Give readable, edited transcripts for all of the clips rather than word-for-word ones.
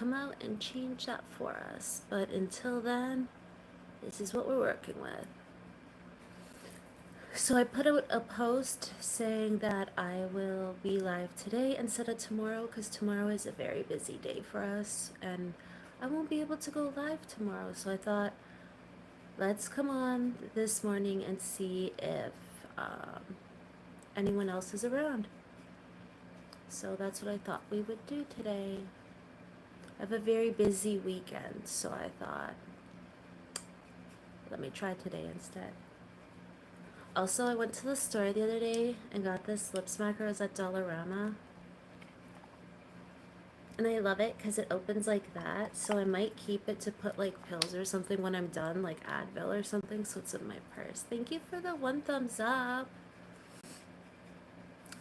come out and change that for us. But until then, this is what we're working with. So I put out a post saying that I will be live today instead of tomorrow because tomorrow is a very busy day for us and I won't be able to go live tomorrow. So I thought, let's come on this morning and see if anyone else is around. So that's what I thought we would do today. I have a very busy weekend, so I thought, let me try today instead. Also, I went to the store the other day and got this lip smacker. It was at Dollarama. And I love it because it opens like that. So I might keep it to put like pills or something when I'm done, like Advil or something. So it's in my purse. Thank you for the 1 thumbs up.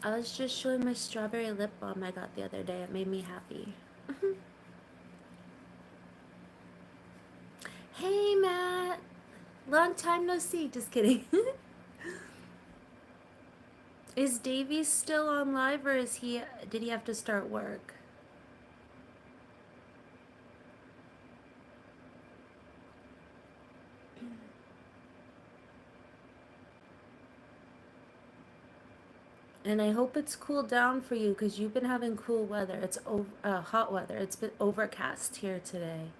I was just showing my strawberry lip balm I got the other day. It made me happy. Hey, Matt. Long time no see. Just kidding. Is Davey still on live or did he have to start work? And I hope it's cooled down for you because you've been having cool weather. It's hot weather. It's been overcast here today.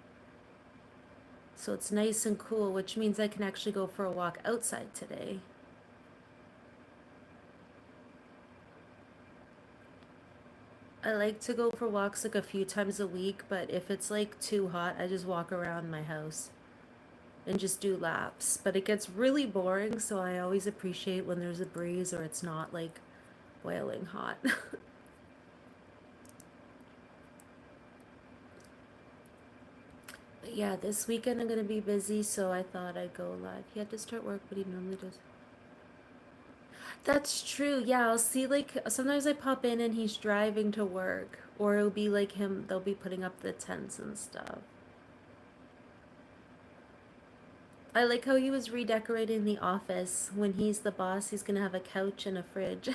So it's nice and cool, which means I can actually go for a walk outside today. I like to go for walks like a few times a week, but if it's like too hot, I just walk around my house and just do laps. But it gets really boring, so I always appreciate when there's a breeze or it's not like boiling hot. But yeah, this weekend I'm gonna be busy, so I thought I'd go live. He had to start work, but he normally does. That's true. Yeah, I'll see like sometimes I pop in and he's driving to work, or it'll be like him, they'll be putting up the tents and stuff. I like how he was redecorating the office. When he's the boss, he's gonna have a couch and a fridge.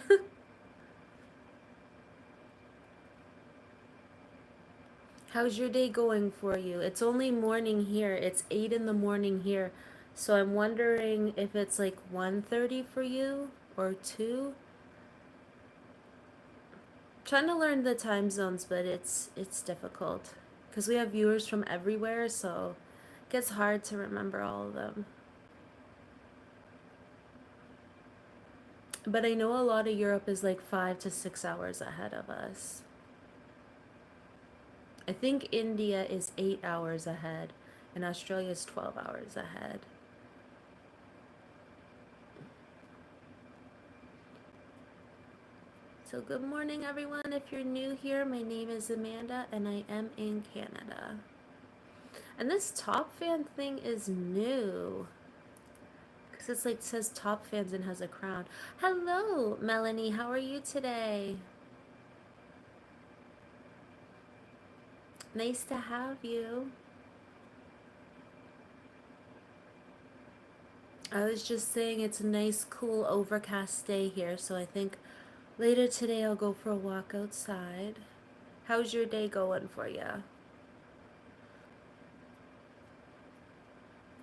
How's your day going for you? It's only morning here. It's 8 in the morning here. So I'm wondering if it's like 1:30 for you or 2. Trying to learn the time zones, but it's difficult because we have viewers from everywhere, so it gets hard to remember all of them. But I know a lot of Europe is like 5 to 6 hours ahead of us. I think India is 8 hours ahead and Australia is 12 hours ahead. So good morning, everyone. If you're new here, my name is Amanda and I am in Canada. And this top fan thing is new because it's like says top fans and has a crown. Hello, Melanie. How are you today? Nice to have you. I was just saying it's a nice, cool, overcast day here, so I think later today I'll go for a walk outside. How's your day going for you?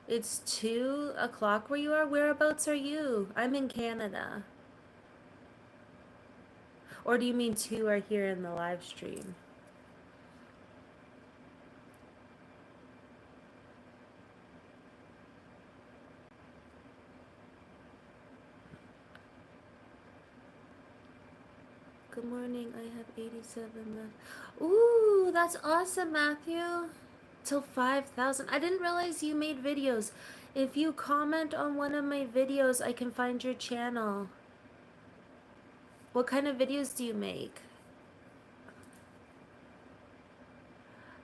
It's 2 o'clock where you are? Whereabouts are you? I'm in Canada. Or do you mean 2 are here in the live stream? Good morning. I have 87 left. Ooh, that's awesome, Matthew. Till 5,000. I didn't realize you made videos. If you comment on one of my videos, I can find your channel. What kind of videos do you make?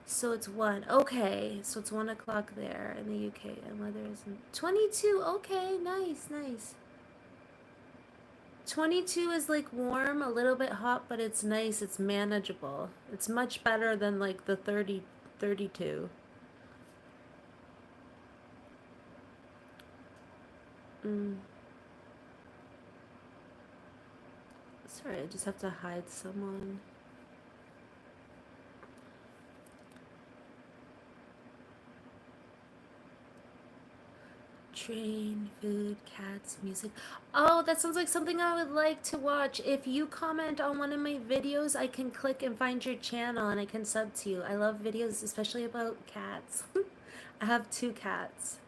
So it's 1. Okay, so it's 1 o'clock there in the UK, and weather isn't 22. Okay, nice, nice. 22 is like warm, a little bit hot, but it's nice. It's manageable. It's much better than like the 30, 32. Sorry, I just have to hide someone. Train, food, cats, music. Oh, that sounds like something I would like to watch. If you comment on one of my videos, I can click and find your channel and I can sub to you. I love videos, especially about cats. I have 2 cats.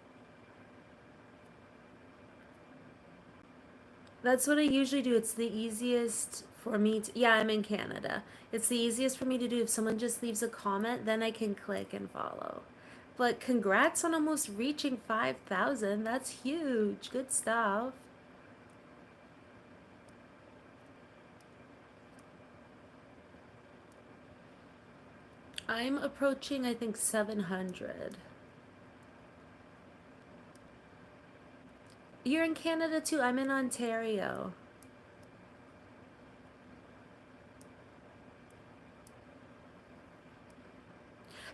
That's what I usually do. It's the easiest for me to, yeah, I'm in Canada. It's the easiest for me to do. If someone just leaves a comment, then I can click and follow. But congrats on almost reaching 5,000. That's huge. Good stuff. I'm approaching, I think, 700. You're in Canada too. I'm in Ontario.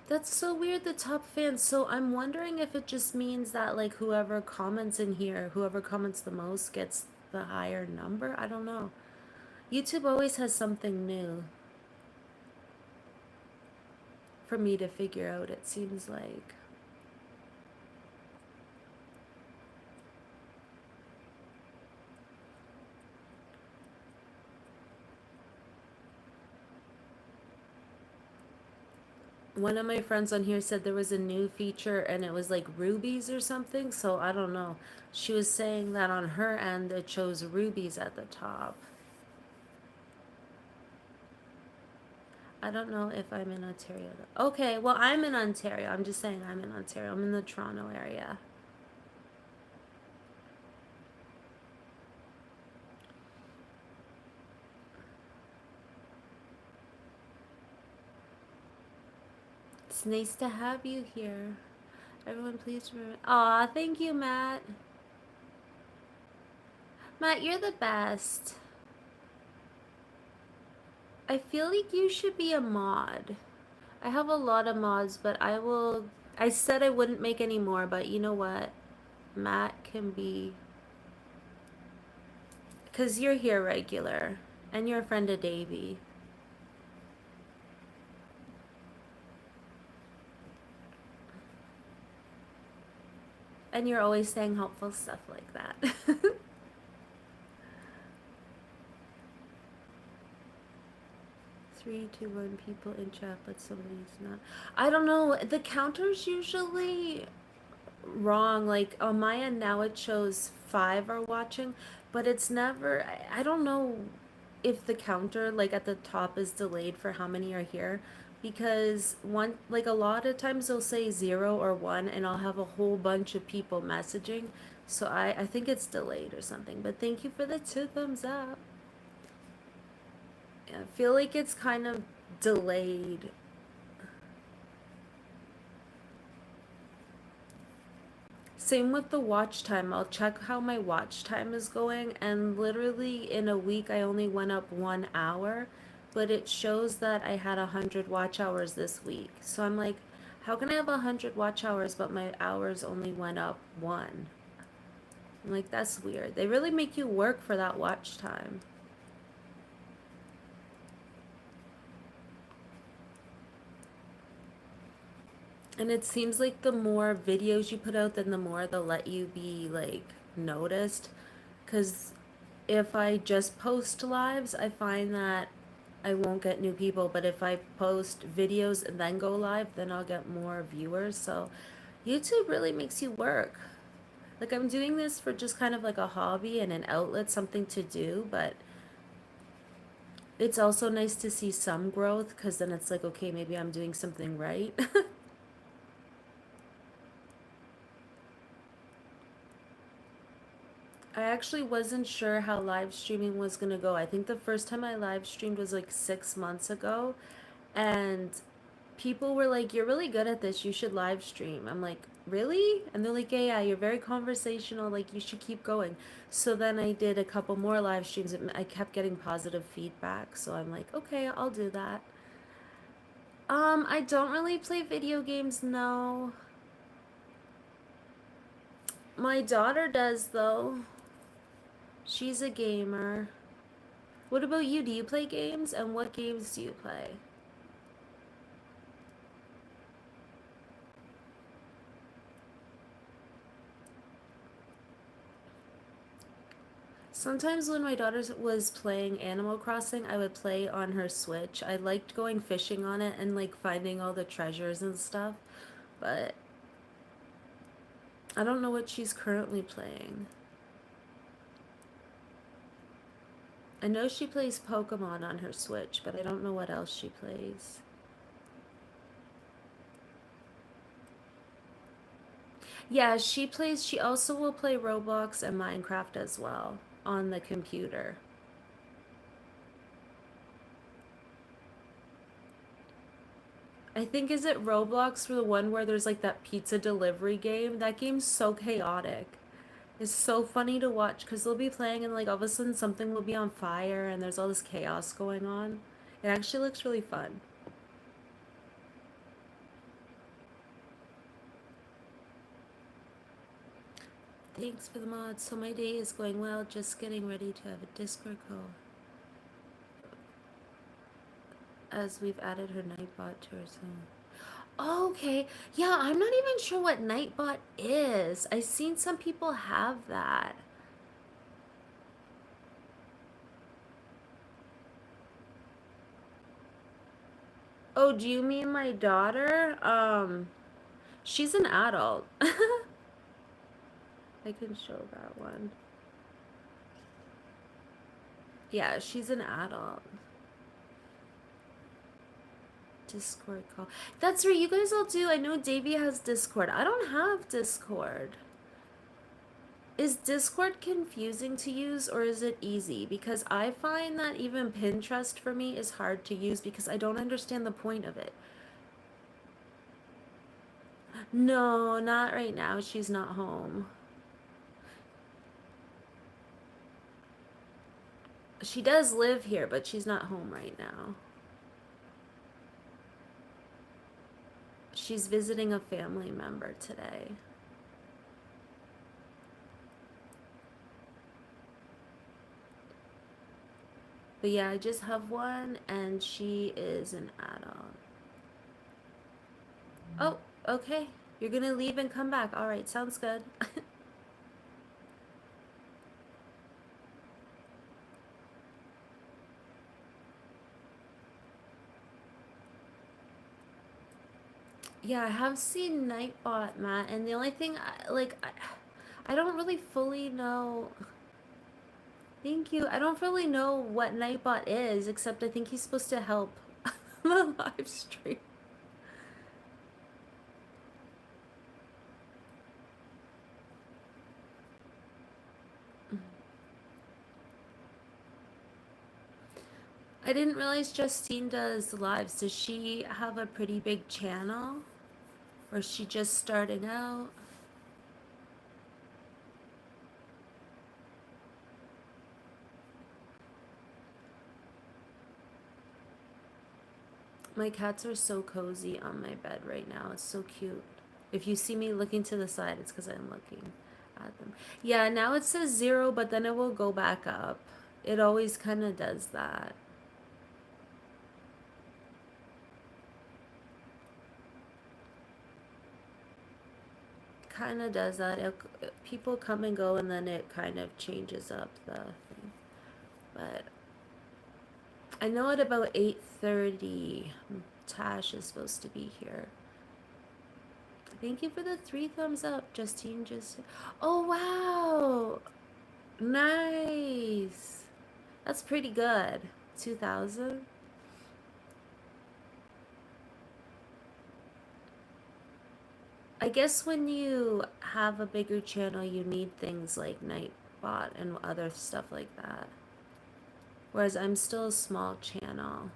That's so weird, the top fans. So I'm wondering if it just means that, like, whoever comments in here, whoever comments the most gets the higher number. I don't know. YouTube always has something new for me to figure out, it seems like. One of my friends on here said there was a new feature and it was like rubies or something, so I don't know. She was saying that on her end it shows rubies at the top. I don't know if I'm in Ontario. Okay, well, I'm in Ontario. I'm just saying I'm in Ontario. I'm in the Toronto area. It's nice to have you here. Everyone, please remember. Aw, thank you, Matt. Matt, you're the best. I feel like you should be a mod. I have a lot of mods, but I will. I said I wouldn't make any more, but you know what? Matt can be. Because you're here regular. And you're a friend of Davey. And you're always saying helpful stuff like that. 3, 2, 1 people in chat, but somebody's not. I don't know. The counter's usually wrong. Like on my end now, it shows 5 are watching, but it's never. I don't know if the counter like at the top is delayed for how many are here, because one like a lot of times they'll say 0 or 1, and I'll have a whole bunch of people messaging. So I think it's delayed or something. But thank you for the 2 thumbs up. I feel like it's kind of delayed. Same with the watch time. I'll check how my watch time is going, and literally in a week I only went up 1 hour, but it shows that I had 100 watch hours this week. So I'm like, how can I have 100 watch hours but my hours only went up 1? I'm like, that's weird. They really make you work for that watch time. And it seems like the more videos you put out, then the more they'll let you be like noticed. Because if I just post lives, I find that I won't get new people. But if I post videos and then go live, then I'll get more viewers. So YouTube really makes you work. Like I'm doing this for just kind of like a hobby and an outlet, something to do. But it's also nice to see some growth, because then it's like, okay, maybe I'm doing something right. I actually wasn't sure how live streaming was gonna go. I think the first time I live streamed was like 6 months ago, and people were like, "You're really good at this. You should live stream." I'm like, "Really?" And they're like, "Yeah, yeah, you're very conversational. Like, you should keep going." So then I did a couple more live streams, and I kept getting positive feedback. So I'm like, "Okay, I'll do that." I don't really play video games, no. My daughter does though. She's a gamer. What about you? Do you play games? And what games do you play? Sometimes when my daughter was playing Animal Crossing, I would play on her Switch. I liked going fishing on it and like finding all the treasures and stuff, but I don't know what she's currently playing. I know she plays Pokemon on her Switch, but I don't know what else she plays. Yeah, she also will play Roblox and Minecraft as well on the computer. I think, is it Roblox for the one where there's like that pizza delivery game? That game's so chaotic. It's so funny to watch because they'll be playing and like all of a sudden something will be on fire and there's all this chaos going on. It actually looks really fun. Thanks for the mod. So my day is going well, just getting ready to have a Discord call. As we've added her Nightbot to her song. Okay. Yeah, I'm not even sure what Nightbot is. I've seen some people have that. Oh, do you mean my daughter? She's an adult. I can show that one. Yeah, she's an adult. Discord call. That's right, you guys all do. I know Davey has Discord. I don't have Discord. Is Discord confusing to use or is it easy? Because I find that even Pinterest for me is hard to use because I don't understand the point of it. No, not right now. She's not home. She does live here, but she's not home right now. She's visiting a family member today. But yeah, I just have one, and she is an adult. Oh, okay. You're gonna leave and come back. All right, sounds good. Yeah, I have seen Nightbot, Matt, and the only thing, I don't really fully know. Thank you. I don't really know what Nightbot is, except I think he's supposed to help the live stream. I didn't realize Justine does lives. Does she have a pretty big channel? Or is she just starting out? My cats are so cozy on my bed right now. It's so cute. If you see me looking to the side, it's because I'm looking at them. Yeah, now it says 0, but then it will go back up. It always kind of does that. Kind of does that. People come and go, and then it kind of changes up the thing. But I know at about 8:30, Tash is supposed to be here. Thank you for the 3 thumbs up, Justine. Oh wow, nice. That's pretty good. 2,000. I guess when you have a bigger channel, you need things like Nightbot and other stuff like that. Whereas I'm still a small channel.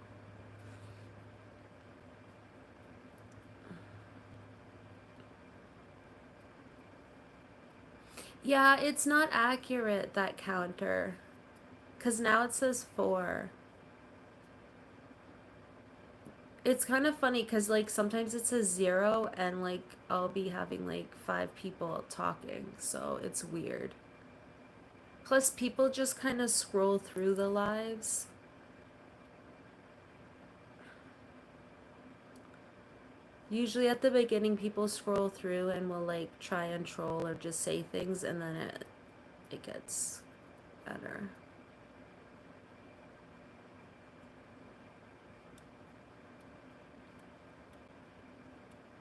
Yeah, it's not accurate, that counter. Because now it says 4. It's kind of funny because like sometimes it says 0 and like I'll be having like 5 people talking, so it's weird. Plus people just kind of scroll through the lives. Usually at the beginning people scroll through and will like try and troll or just say things, and then it gets better.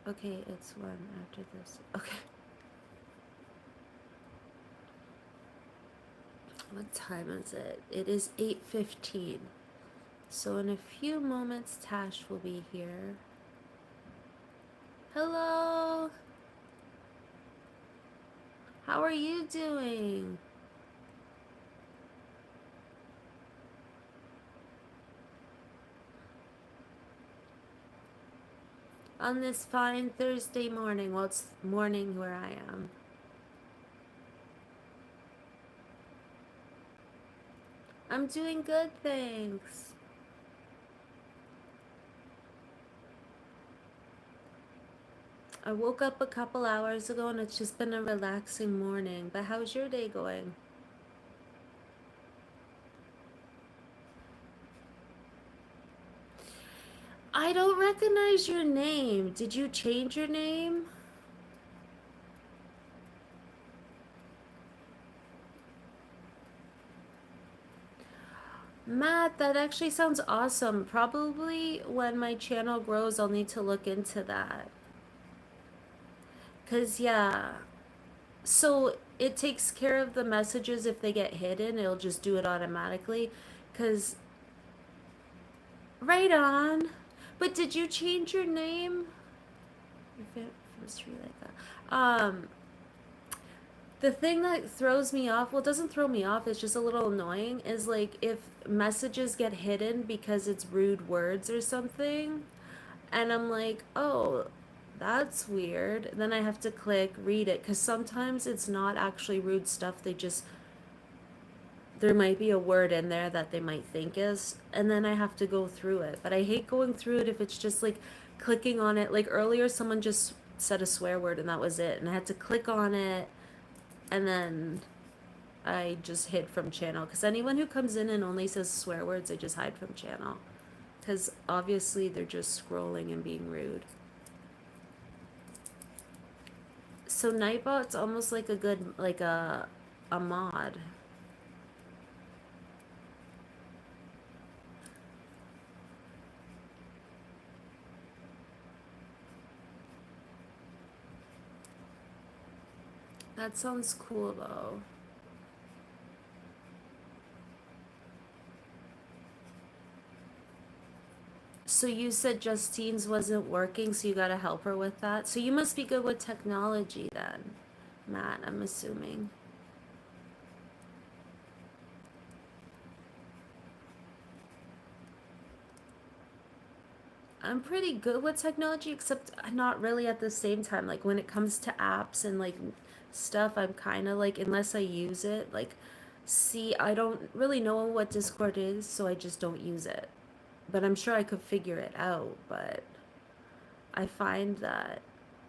Okay, it's one after this. Okay. What time is it? It is 8:15. So in a few moments, Tash will be here. Hello! How are you doing? On this fine Thursday morning. Well, it's morning where I am. I'm doing good, thanks. I woke up a couple hours ago and it's just been a relaxing morning. But how's your day going? I don't recognize your name. Did you change your name? Matt, that actually sounds awesome. Probably when my channel grows, I'll need to look into that. Cause yeah, so it takes care of the messages if they get hidden. It'll just do it automatically. Cause right on. But did you change your name? If it was Sri Lanka. The thing that throws me off, well, it doesn't throw me off, it's just a little annoying, is like if messages get hidden because it's rude words or something, and I'm like, oh, that's weird. Then I have to click read it because sometimes it's not actually rude stuff. They just, there might be a word in there that they might think is, and then I have to go through it. But I hate going through it if it's just like clicking on it. Like earlier, someone just said a swear word and that was it, and I had to click on it, and then I just hid from channel because anyone who comes in and only says swear words, I just hide from channel because obviously they're just scrolling and being rude. So Nightbot's almost like a good, like a mod. That sounds cool though. So you said Justine's wasn't working, so you gotta help her with that. So you must be good with technology then, Matt, I'm assuming. I'm pretty good with technology, except not really at the same time. Like when it comes to apps and like stuff, I'm kind of like, unless I use it, like, see, I don't really know what Discord is, so I just don't use it. But I'm sure I could figure it out, but I find that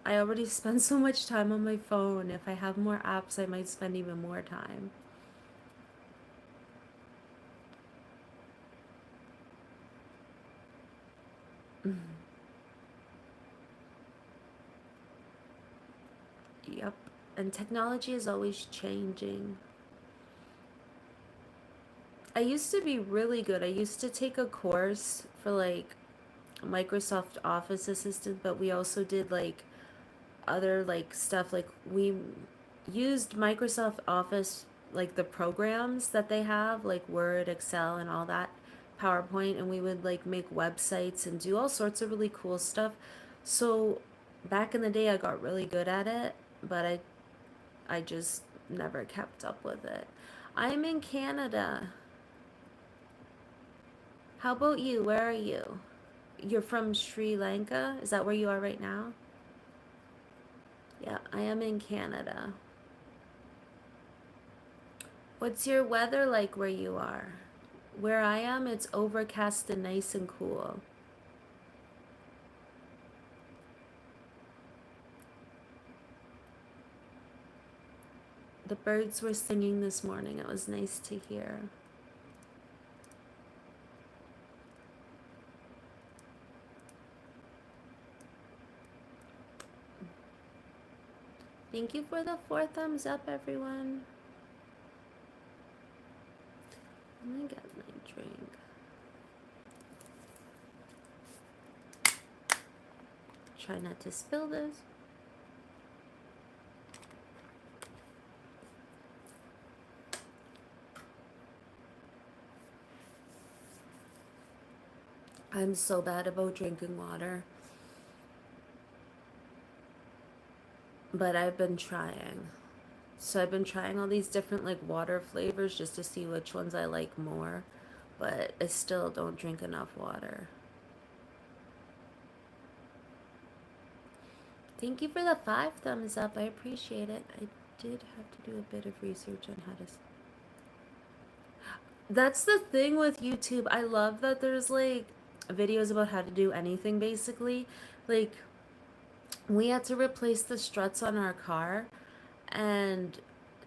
I already spend so much time on my phone. If I have more apps, I might spend even more time. Yep. And technology is always changing. I used to be really good. I used to take a course for like Microsoft Office Assistant, but we also did like other like stuff. Like we used Microsoft Office, like the programs that they have, like Word, Excel, and all that, PowerPoint, and we would like make websites and do all sorts of really cool stuff. So back in the day, I got really good at it, but I just never kept up with it. I'm in Canada. How about you? Where are you? You're from Sri Lanka? Is that where you are right now? Yeah, I am in Canada. What's your weather like where you are? Where I am, it's overcast and nice and cool. The birds were singing this morning. It was nice to hear. Thank you for the 4 thumbs up, everyone. me get my drink. Try not to spill this. I'm so bad about drinking water. But I've been trying. So I've been trying all these different like water flavors just to see which ones I like more. But I still don't drink enough water. Thank you for the 5 thumbs up. I appreciate it. I did have to do a bit of research on how to... That's the thing with YouTube. I love that there's like videos about how to do anything basically. Like we had to replace the struts on our car, and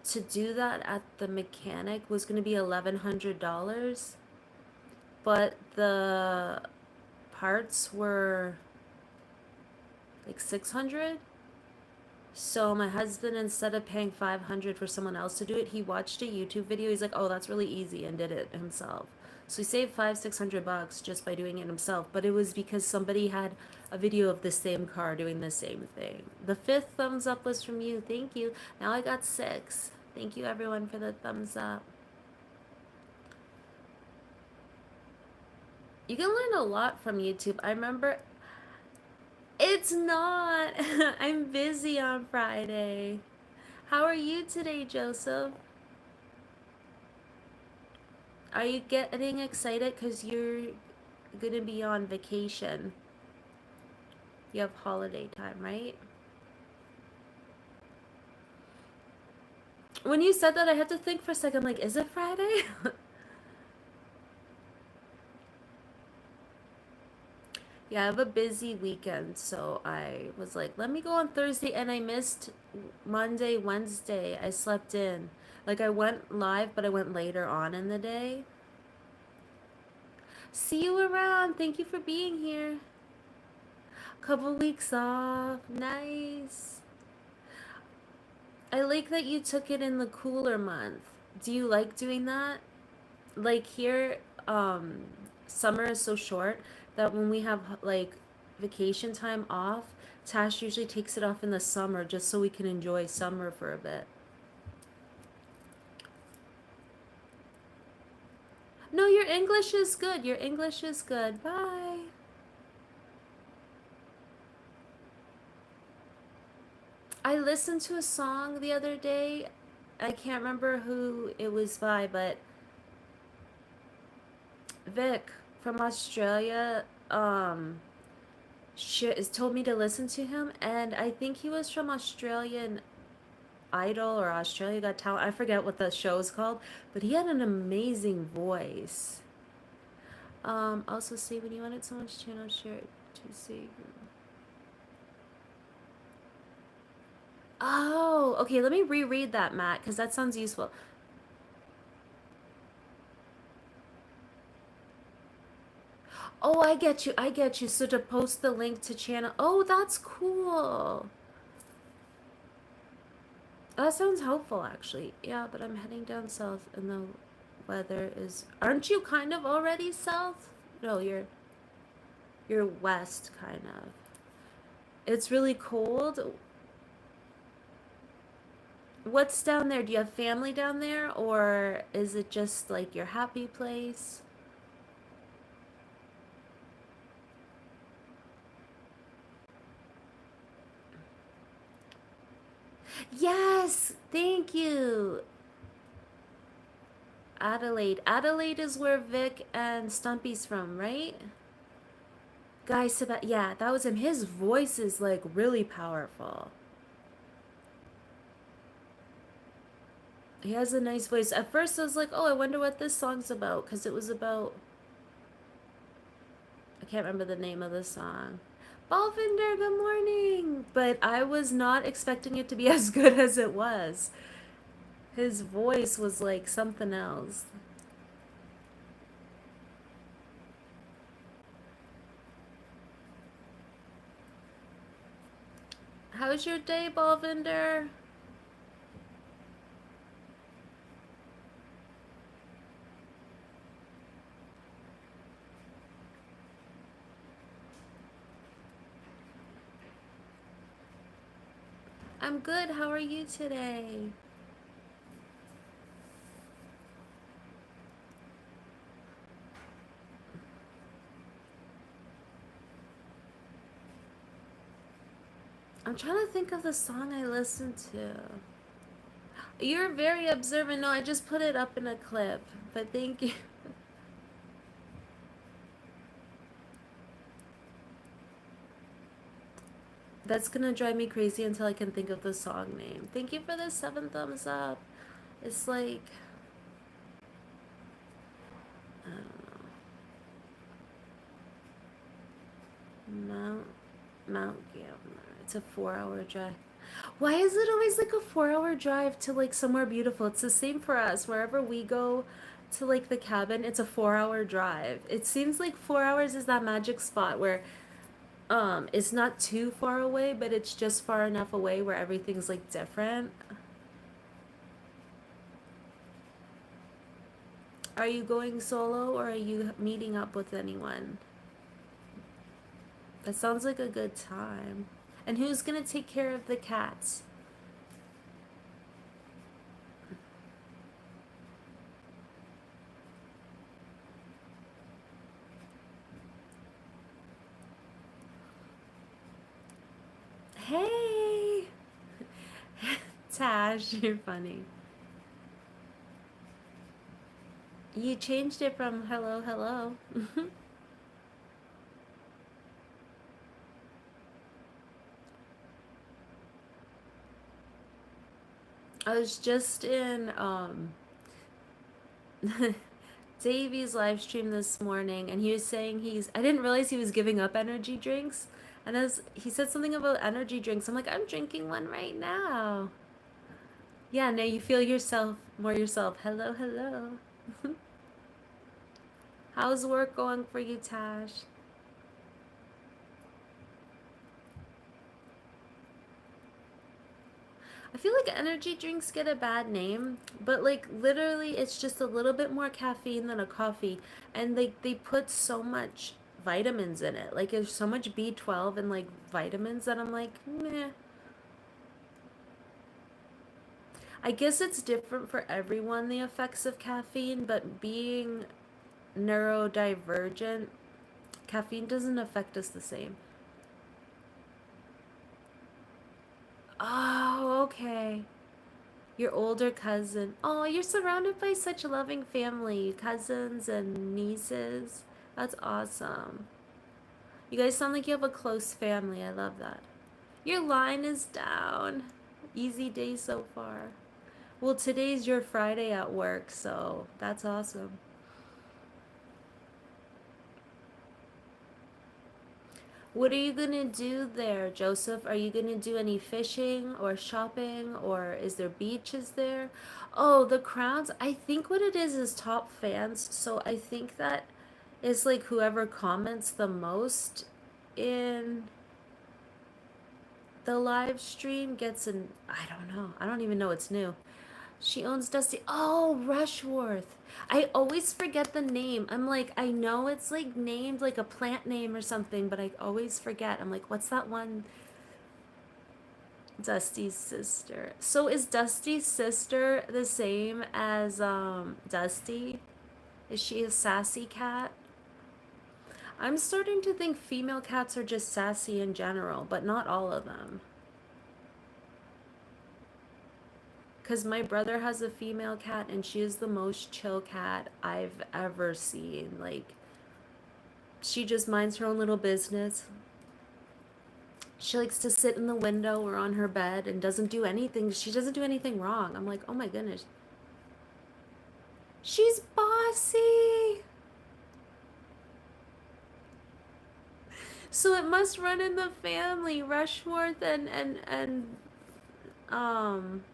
to do that at the mechanic was going to be $1,100, but the parts were like 600. So my husband, instead of paying 500 for someone else to do it, he watched a YouTube video. He's like, oh, that's really easy, and did it himself. So he saved $500-600 just by doing it himself. But it was because somebody had a video of the same car doing the same thing. The 5th thumbs up was from you. Thank you. Now I got 6. Thank you everyone for the thumbs up. You can learn a lot from YouTube. I remember... It's not. I'm busy on Friday. How are you today, Joseph? Are you getting excited because you're gonna be on vacation? You have holiday time, right? When you said that, I had to think for a second, like, is it Friday? Yeah, I have a busy weekend, so I was like, let me go on Thursday, and I missed Monday, Wednesday. I slept in. Like, I went live, but I went later on in the day. See you around. Thank you for being here. Couple weeks off. Nice. I like that you took it in the cooler month. Do you like doing that? Like here, summer is so short that when we have like vacation time off, Tash usually takes it off in the summer just so we can enjoy summer for a bit. No, your English is good. Your English is good. Bye. I listened to a song the other day. I can't remember who it was by, but Vic from Australia told me to listen to him, and I think he was from Australian Idol or Australia Got Talent. I forget what the show is called, but he had an amazing voice. Also say when you wanted someone's channel, share it to see. Oh, okay, let me reread that, Matt, because that sounds useful. Oh, I get you, I get you. So to post the link to channel. Oh, that's cool. That sounds helpful, actually. Yeah, but I'm heading down south, and the weather is... Aren't you kind of already south? No, you're west, kind of. It's really cold. What's down there? Do you have family down there, or is it just like your happy place? Yes, thank you. Adelaide. Adelaide is where Vic and Stumpy's from, right? Guy yeah, that was him. His voice is like really powerful. He has a nice voice. At first I was like, oh, I wonder what this song's about, because it was about... I can't remember the name of the song. Balvinder, good morning! But I was not expecting it to be as good as it was. His voice was like something else. How's your day, Balvinder? I'm good. How are you today? I'm trying to think of the song I listened to. You're very observant. No, I just put it up in a clip, but thank you. That's gonna drive me crazy until I can think of the song name. Thank you for the 7 thumbs up. It's like, I don't know. Mount Gambler. It's a 4 hour drive. Why is it always like a 4 hour drive to like somewhere beautiful? It's the same for us. Wherever we go to like the cabin, it's a 4 hour drive. It seems like 4 hours is that magic spot where it's not too far away, but it's just far enough away where everything's like different. Are you going solo or are you meeting up with anyone? That sounds like a good time. And who's gonna take care of the cats? Hey! Tash, you're funny. You changed it from hello, hello. I was just in Davey's live stream this morning and he was saying I didn't realize he was giving up energy drinks. And as he said something about energy drinks, I'm like, I'm drinking one right now. Yeah, now you feel yourself more yourself. Hello, hello. How's work going for you, Tash? I feel like energy drinks get a bad name, but like literally it's just a little bit more caffeine than a coffee and they put so much vitamins in it. Like there's so much B12 and like vitamins that I'm like, meh. I guess it's different for everyone, the effects of caffeine, but being neurodivergent, caffeine doesn't affect us the same. Oh, okay. Your older cousin. Oh, you're surrounded by such a loving family, cousins and nieces. That's awesome. You guys sound like you have a close family. I love that. Your line is down. Easy day so far. Well, today's your Friday at work, so that's awesome. What are you gonna do there, Joseph? Are you gonna do any fishing or shopping or is there beaches there? Oh, the crowds. I think what it is top fans. So I think that is like whoever comments the most in the live stream gets an I don't know. I don't even know it's new. She owns Dusty. Oh, Rushworth. I always forget the name. I'm like, I know it's like named like a plant name or something, but I always forget. I'm like, what's that one? Dusty's sister. So is Dusty's sister the same as Dusty? Is she a sassy cat? I'm starting to think female cats are just sassy in general, but not all of them. Because my brother has a female cat and she is the most chill cat I've ever seen. Like, she just minds her own little business. She likes to sit in the window or on her bed and doesn't do anything. She doesn't do anything wrong. I'm like, oh my goodness. She's bossy. So it must run in the family. Rushworth and um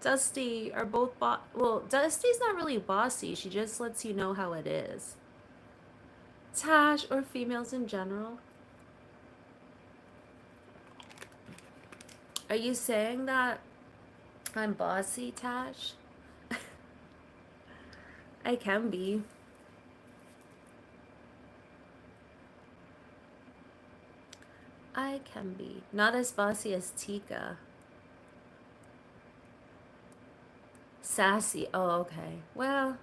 Dusty are both well, Dusty's not really bossy. She just lets you know how it is. Tash or females in general. Are you saying that I'm bossy, Tash? I can be. I can be. Not as bossy as Tika. Sassy. Oh, okay. Well,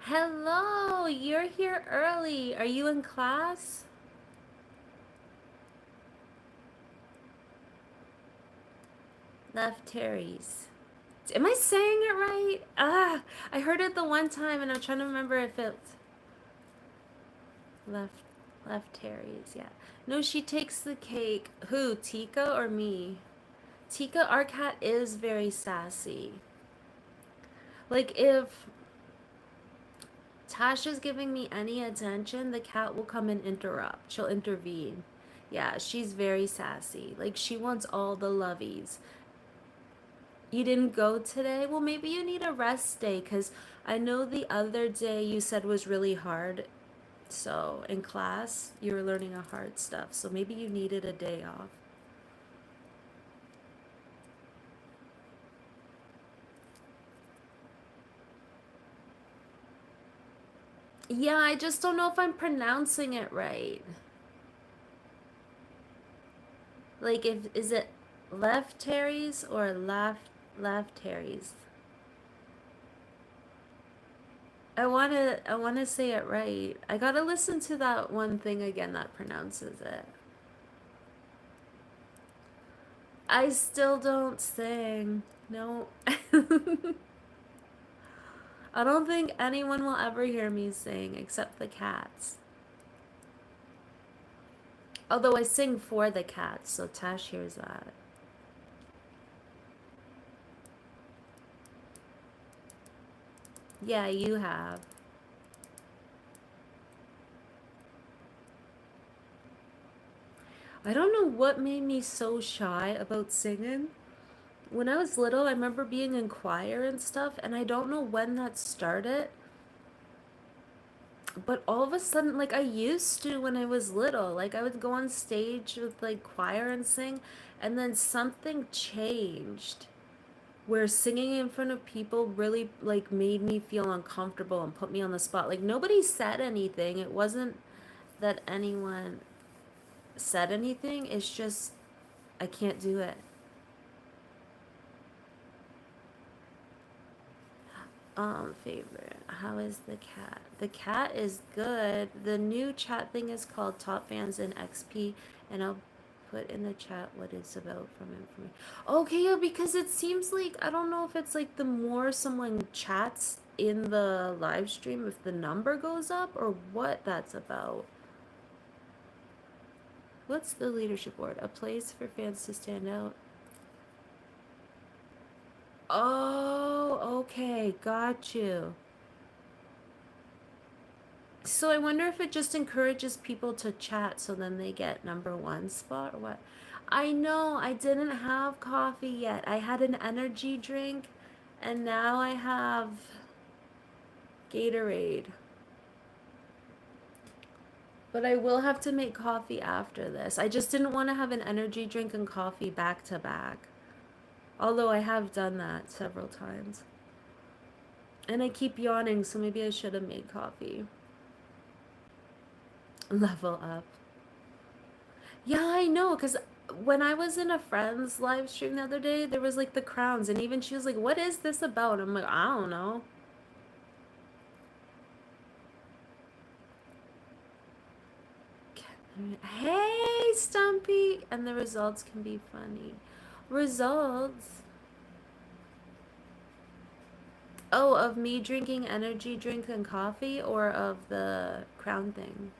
hello. You're here early. Are you in class? Left Terry's. Am I saying it right? Ah, I heard it the one time and I'm trying to remember if it's left left Terry's. Yeah. No, she takes the cake. Who? Tika or me? Tika, our cat is very sassy. Like if Tasha's giving me any attention, the cat will come and interrupt. She'll intervene. Yeah, she's very sassy. Like she wants all the lovies. You didn't go today? Well, maybe you need a rest day because I know the other day you said was really hard. So in class, you were learning a hard stuff. So maybe you needed a day off. Yeah, I just don't know if I'm pronouncing it right. Like if is it left Terry's or left Terry's? I wanna say it right. I gotta listen to that one thing again that pronounces it. I still don't sing. No. I don't think anyone will ever hear me sing except the cats. Although I sing for the cats, so Tash hears that. Yeah, you have. I don't know what made me so shy about singing. When I was little, I remember being in choir and stuff, and I don't know when that started, but all of a sudden, like I used to when I was little, like I would go on stage with like choir and sing, and then something changed where singing in front of people really like made me feel uncomfortable and put me on the spot. Like nobody said anything. It wasn't that anyone said anything. It's just I can't do it. Favorite. How is the cat? The cat is good. The new chat thing is called Top Fans in XP, and I'll put in the chat what it's about from information. Okay, yeah, because it seems like I don't know if it's like the more someone chats in the live stream, if the number goes up or what that's about. What's the leadership board? A place for fans to stand out. Oh, okay, got you. So I wonder if it just encourages people to chat so then they get number one spot or what? I know I didn't have coffee yet. I had an energy drink and now I have Gatorade. But I will have to make coffee after this. I just didn't want to have an energy drink and coffee back to back. Although I have done that several times. And I keep yawning, so maybe I should have made coffee. Level up. Yeah, I know, because when I was in a friend's live stream the other day, there was like the crowns, and even she was like, "What is this about?" I'm like, "I don't know." Hey, Stumpy! And the results can be funny. Results? Oh, of me drinking energy drink and coffee, or of the crown thing?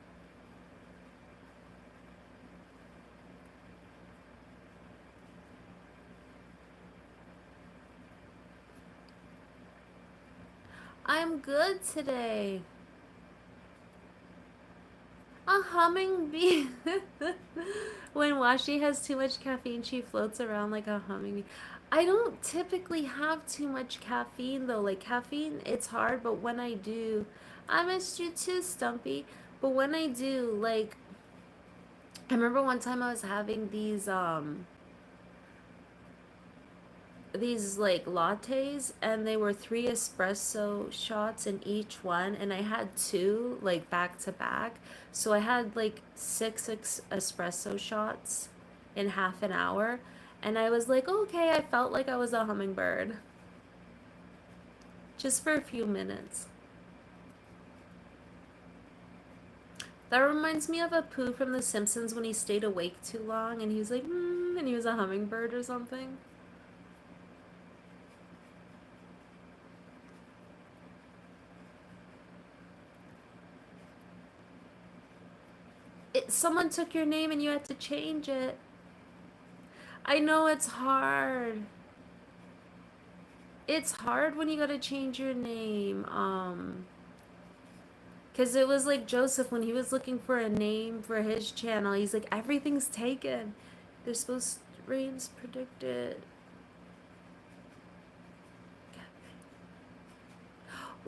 I'm good today. A hummingbee. When Washi has too much caffeine, she floats around like a hummingbee. I don't typically have too much caffeine though. Like caffeine, it's hard, but when I do, I missed you too, Stumpy. But when I do, like, I remember one time I was having these these like lattes, and they were 3 espresso shots in each one, and I had two like back to back. So I had like espresso shots in half an hour, and I was like, okay, I felt like I was a hummingbird just for a few minutes. That reminds me of a Pooh from The Simpsons when he stayed awake too long and he was like, and he was a hummingbird or something. Someone took your name and you had to change it. I know it's hard. It's hard when you gotta change your name. Cause it was like Joseph when he was looking for a name for his channel. He's like, everything's taken. They're supposed to rain's predicted.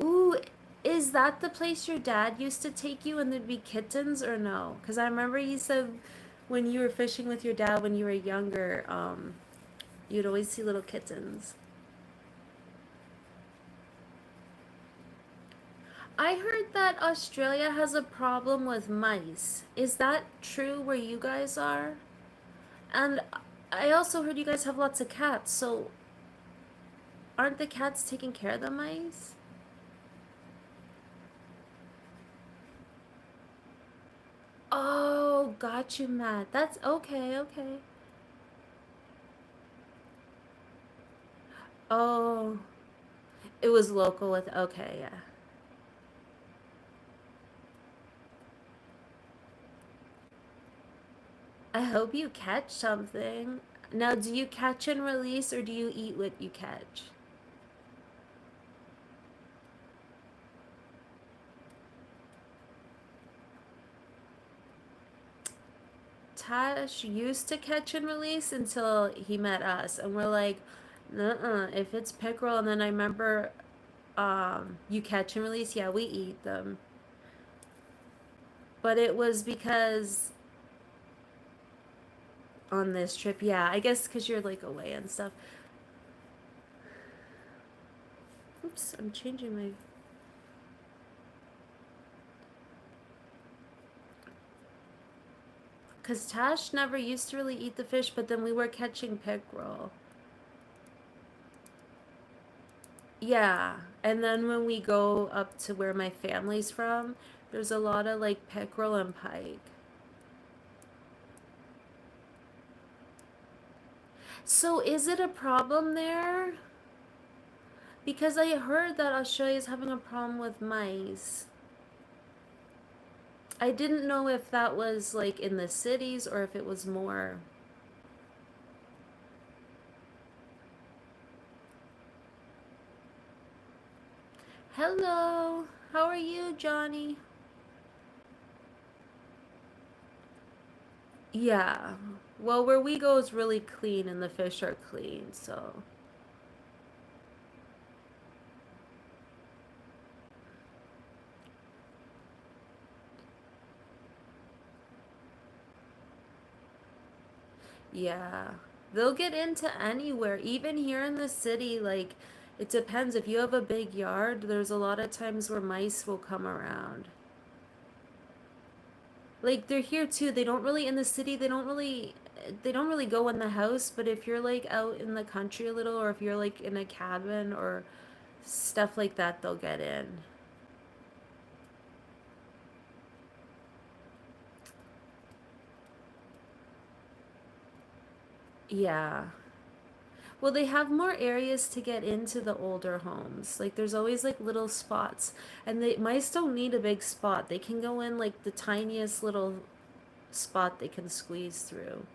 Ooh, is that the place your dad used to take you and there'd be kittens or no? Because I remember you said when you were fishing with your dad when you were younger, you'd always see little kittens. I heard that Australia has a problem with mice. Is that true where you guys are? And I also heard you guys have lots of cats, so aren't the cats taking care of the mice? Oh, got you, Matt. That's okay, okay. Oh, it was local with, okay, yeah. I hope you catch something. Now, do you catch and release or do you eat what you catch? Tash used to catch and release until he met us, and we're like, nuh-uh, if it's pickerel, and then I remember you catch and release, yeah, we eat them. But it was because on this trip, yeah, I guess because you're like away and stuff. Oops, I'm changing my. Because Tash never used to really eat the fish, but then we were catching pickerel. Yeah, and then when we go up to where my family's from, there's a lot of like pickerel and pike. So is it a problem there? Because I heard that Australia is having a problem with mice. I didn't know if that was like in the cities or if it was more. Hello, how are you, Johnny? Yeah. Well, where we go is really clean and the fish are clean, so. Yeah. They'll get into anywhere, even here in the city. Like, it depends. If you have a big yard, there's a lot of times where mice will come around. Like, they're here too. They don't really, in the city, they don't really go in the house, but if you're like out in the country a little, or if you're like in a cabin or stuff like that, they'll get in. Yeah. Well, they have more areas to get into the older homes. Like there's always like little spots, and the mice don't need a big spot. They can go in like the tiniest little spot they can squeeze through.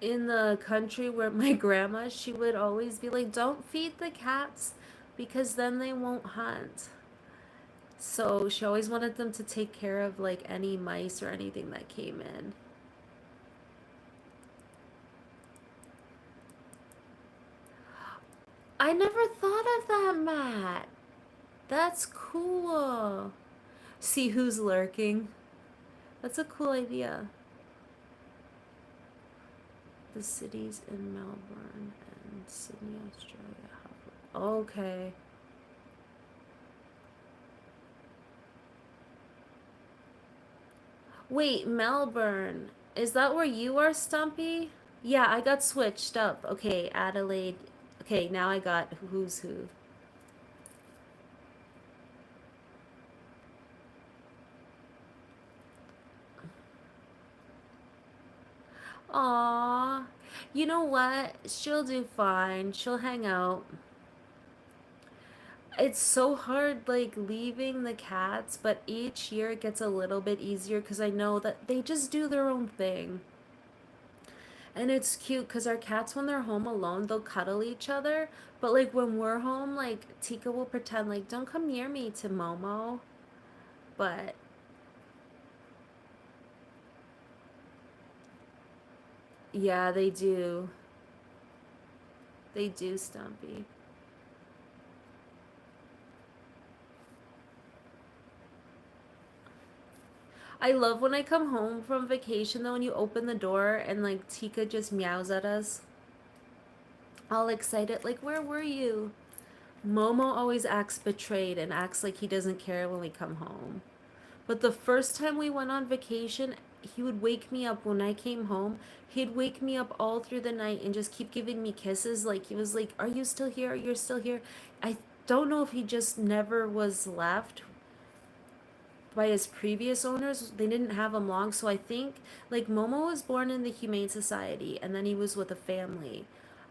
In the country where my grandma, she would always be like, "Don't feed the cats because then they won't hunt." So she always wanted them to take care of like any mice or anything that came in. I never thought of that, Matt. That's cool. See who's lurking. That's a cool idea. The cities in Melbourne and Sydney, Australia have. Okay. Wait, Melbourne. Is that where you are, Stumpy? Yeah, I got switched up. Okay, Adelaide. Okay, now I got who's who. Aw. You know what? She'll do fine. She'll hang out. It's so hard, like, leaving the cats, but each year it gets a little bit easier because I know that they just do their own thing. And it's cute because our cats, when they're home alone, they'll cuddle each other. But, like, when we're home, like, Tika will pretend, like, don't come near me to Momo. But, yeah, they do. They do, Stumpy. I love when I come home from vacation, though, when you open the door and, like, Tika just meows at us. All excited, like, where were you? Momo always acts betrayed and acts like he doesn't care when we come home. But the first time we went on vacation, he would wake me up when I came home. He'd wake me up all through the night and just keep giving me kisses. Like, he was like, are you still here? Are you still here? I don't know if he just never was left by his previous owners. They didn't have him long. So I think, like, Momo was born in the Humane Society and then he was with a family.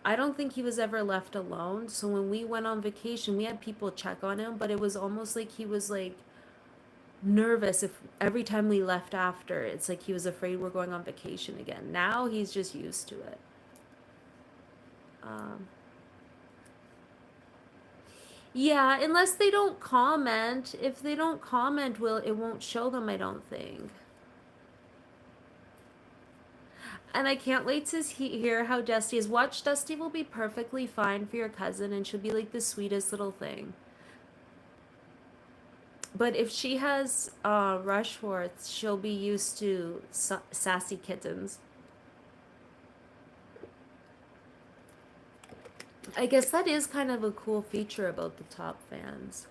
I don't think he was ever left alone. So when we went on vacation, we had people check on him, but it was almost like he was like nervous if every time we left after, it's like he was afraid we're going on vacation again. Now he's just used to it. Um, yeah, unless they don't comment. If they don't comment, it won't show them, I don't think. And I can't wait to hear how Dusty is. Watch, Dusty will be perfectly fine for your cousin, and she'll be like the sweetest little thing. But if she has Rushworth, she'll be used to sassy kittens. I guess that is kind of a cool feature about the top fans.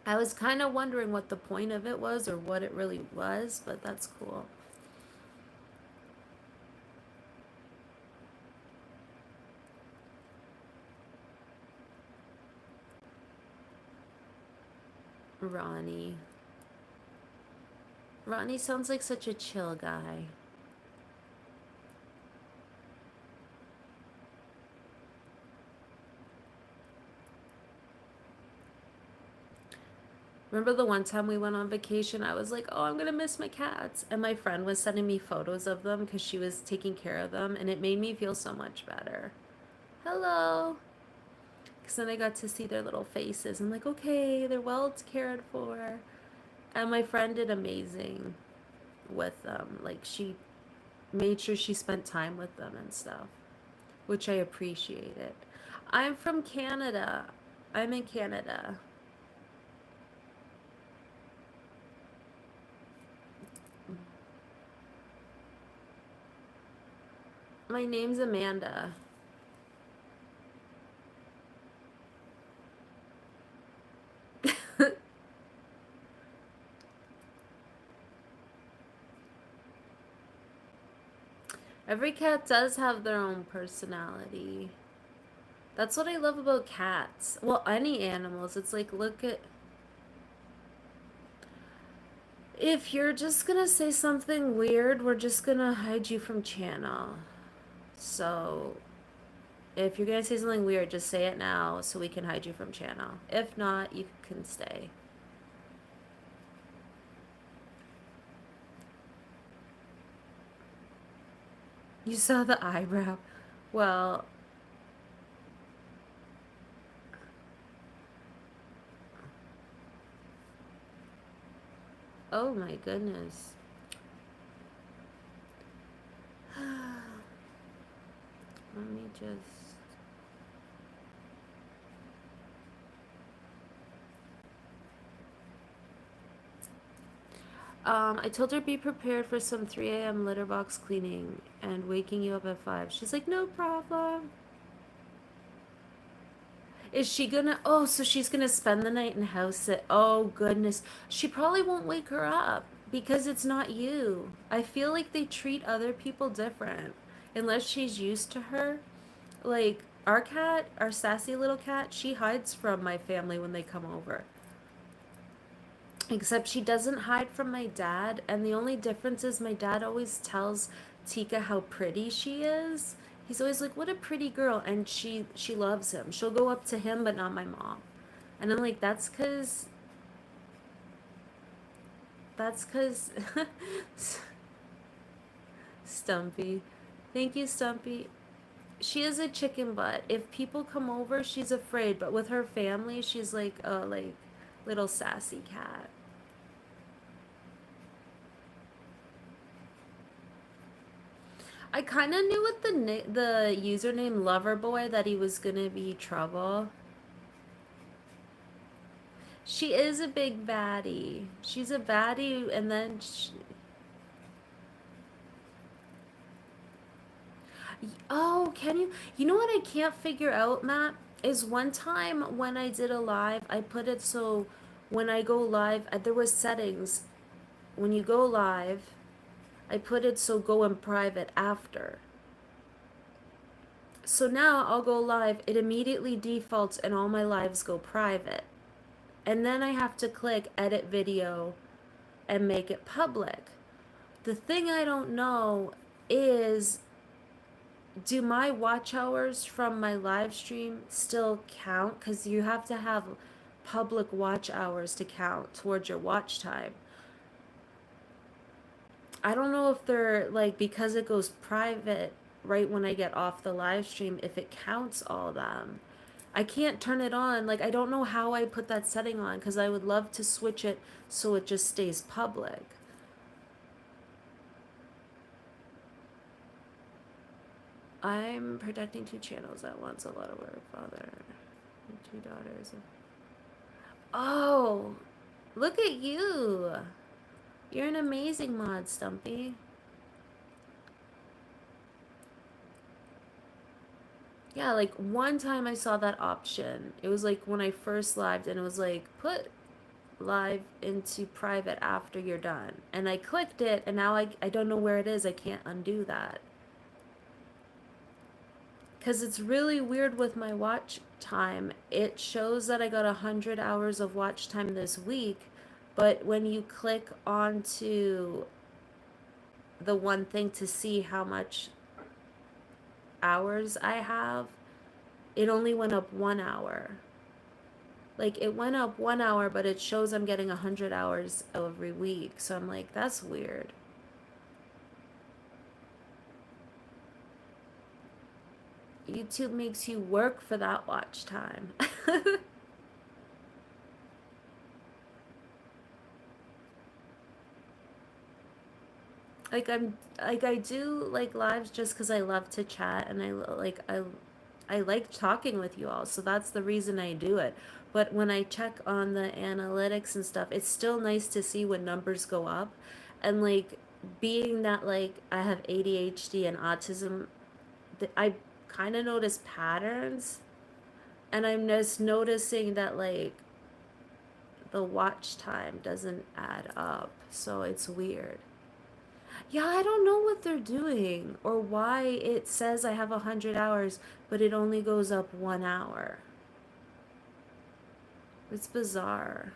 I was kind of wondering what the point of it was or what it really was, but that's cool. Ronnie. Ronnie sounds like such a chill guy. Remember the one time we went on vacation, I was like, oh, I'm going to miss my cats. And my friend was sending me photos of them because she was taking care of them, and it made me feel so much better. Hello. Because then I got to see their little faces. I'm like, okay, they're well cared for. And my friend did amazing with them. Like, she made sure she spent time with them and stuff, which I appreciated. I'm from Canada. I'm in Canada. My name's Amanda. Every cat does have their own personality. That's what I love about cats. Well, any animals. It's like, look at... If you're just gonna say something weird, we're just gonna hide you from channel. So, if you're gonna say something weird, just say it now so we can hide you from channel. If not, you can stay. You saw the eyebrow. Well... Oh my goodness. Let me just... I told her be prepared for some 3 a.m. litter box cleaning and waking you up at 5. She's like, no problem. Is she gonna? Oh, so she's gonna spend the night in house sit. Oh, goodness. She probably won't wake her up because it's not you. I feel like they treat other people different unless she's used to her. Like, our cat, our sassy little cat, she hides from my family when they come over. Except she doesn't hide from my dad, and the only difference is my dad always tells Tika how pretty she is. He's always like, "What a pretty girl," and she loves him. She'll go up to him, but not my mom. And I'm like, that's cause Stumpy. Thank you, Stumpy. She is a chicken butt. If people come over, she's afraid, but with her family, she's like a little sassy cat. I kind of knew with the username Loverboy that he was gonna be trouble. She is a big baddie. She's a baddie, and then oh, can you? You know what I can't figure out, Matt? Is one time when I did a live, I put it so when I go live, there was settings. When you go live, I put it so go in private after. So now I'll go live, it immediately defaults and all my lives go private. And then I have to click edit video and make it public. The thing I don't know is, do my watch hours from my live stream still count? Because you have to have public watch hours to count towards your watch time. I don't know if they're like, because it goes private right when I get off the live stream, if it counts all of them. I can't turn it on. Like, I don't know how I put that setting on because I would love to switch it so it just stays public. I'm protecting 2 channels at once. A lot of work, father, and 2 daughters. Oh, look at you. You're an amazing mod, Stumpy. Yeah, like one time I saw that option. It was like when I first lived and it was like, put live into private after you're done. And I clicked it and now I don't know where it is. I can't undo that. Because it's really weird with my watch time. It shows that I got 100 hours of watch time this week, but when you click onto the one thing to see how much hours I have, it only went up 1 hour. Like, it went up 1 hour, but it shows I'm getting 100 hours every week. So I'm like, that's weird. YouTube makes you work for that watch time. Like, I do like lives just because I love to chat, and I like talking with you all, so that's the reason I do it. But when I check on the analytics and stuff, it's still nice to see when numbers go up. And like, being that like I have ADHD and autism, I kind of notice patterns, and I'm just noticing that like the watch time doesn't add up, so it's weird. Yeah, I don't know what they're doing or why it says I have 100 hours, but it only goes up 1 hour. It's bizarre.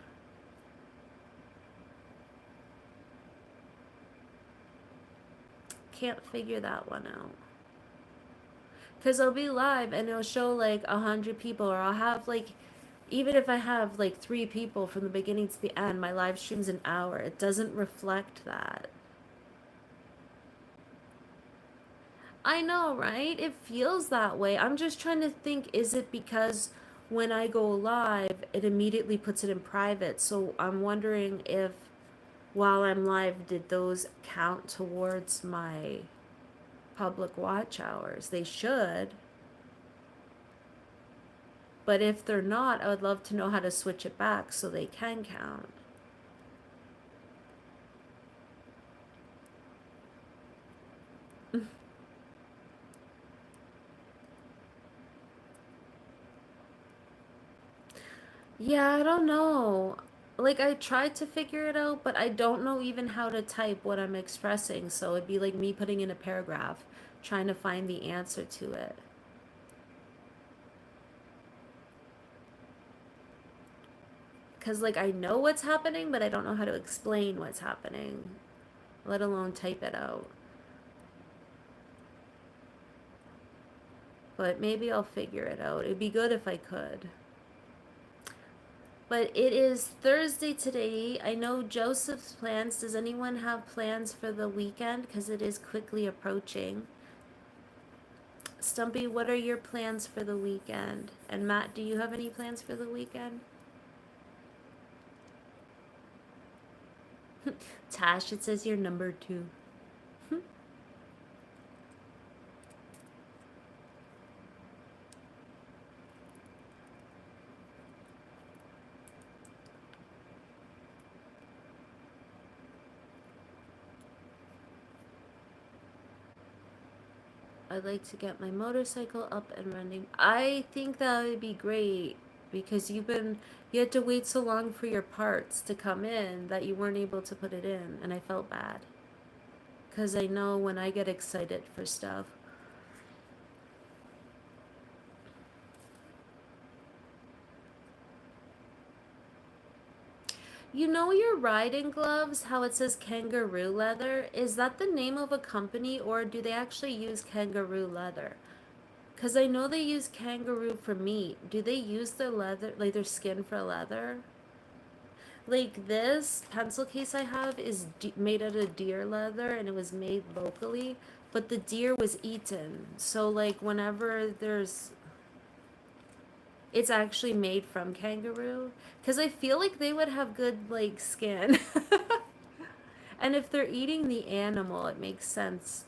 Can't figure that one out. Because I'll be live and it'll show like 100 people, or I'll have like, even if I have like 3 people from the beginning to the end, my live stream's an hour. It doesn't reflect that. I know, right? It feels that way. I'm just trying to think, is it because when I go live, it immediately puts it in private? So I'm wondering if while I'm live, did those count towards my public watch hours? They should. But if they're not, I would love to know how to switch it back so they can count. Yeah, I don't know. Like, I tried to figure it out, but I don't know even how to type what I'm expressing. So it'd be like me putting in a paragraph, trying to find the answer to it. Because, like, I know what's happening, but I don't know how to explain what's happening, let alone type it out. But maybe I'll figure it out. It'd be good if I could. But it is Thursday today. I know Joseph's plans. Does anyone have plans for the weekend? Because it is quickly approaching. Stumpy, what are your plans for the weekend? And Matt, do you have any plans for the weekend? Tash, it says you're number 2. I'd like to get my motorcycle up and running. I think that would be great because you had to wait so long for your parts to come in that you weren't able to put it in, and I felt bad because I know when I get excited for stuff. You know your riding gloves, how it says kangaroo leather? Is that the name of a company or do they actually use kangaroo leather? Because I know they use kangaroo for meat. Do they use their leather, like their skin for leather? Like this pencil case I have is made out of deer leather and it was made locally, but the deer was eaten. So like whenever it's actually made from kangaroo because I feel like they would have good like skin. And if they're eating the animal, it makes sense.